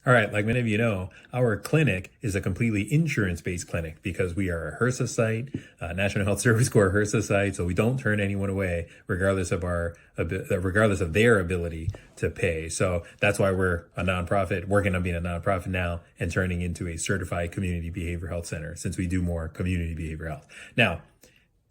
All right, like many of you know, our clinic is a completely insurance-based clinic because we are a HRSA site, National Health Service Corps HRSA site, so we don't turn anyone away regardless of regardless of their ability to pay. So that's why we're a nonprofit, working on being a nonprofit now and turning into a certified community behavioral health center, since we do more community behavioral health. Now,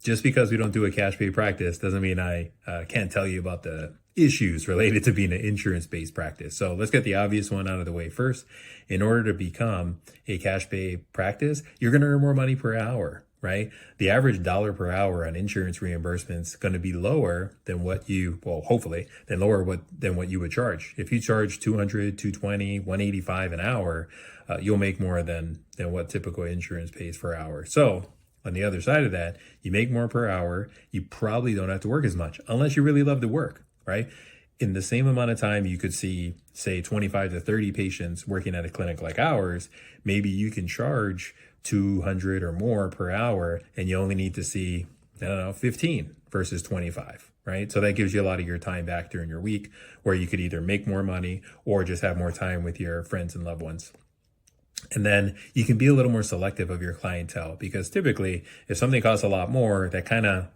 just because we don't do a cash pay practice doesn't mean I can't tell you about the issues related to being an insurance-based practice. So let's get the obvious one out of the way first. In order to become a cash pay practice, you're going to earn more money per hour, right? The average dollar per hour on insurance reimbursements is going to be lower than what you, well, hopefully, than what you would charge. If you charge $200, $220, $185 an hour, you'll make more than what typical insurance pays per hour. So on the other side of that, you make more per hour. You probably don't have to work as much unless you really love the work, right? In the same amount of time, you could see, say, 25 to 30 patients working at a clinic like ours. Maybe you can charge 200 or more per hour, and you only need to see, 15 versus 25, right? So that gives you a lot of your time back during your week, where you could either make more money or just have more time with your friends and loved ones. And then you can be a little more selective of your clientele, because typically if something costs a lot more, that kind of,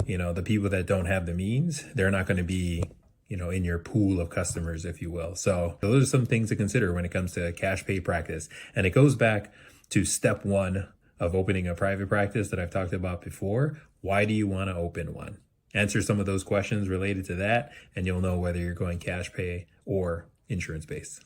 the people that don't have the means, they're not going to be, in your pool of customers, if you will. So those are some things to consider when it comes to cash pay practice. And it goes back to step one of opening a private practice that I've talked about before. Why do you want to open one? Answer some of those questions related to that, and you'll know whether you're going cash pay or insurance based.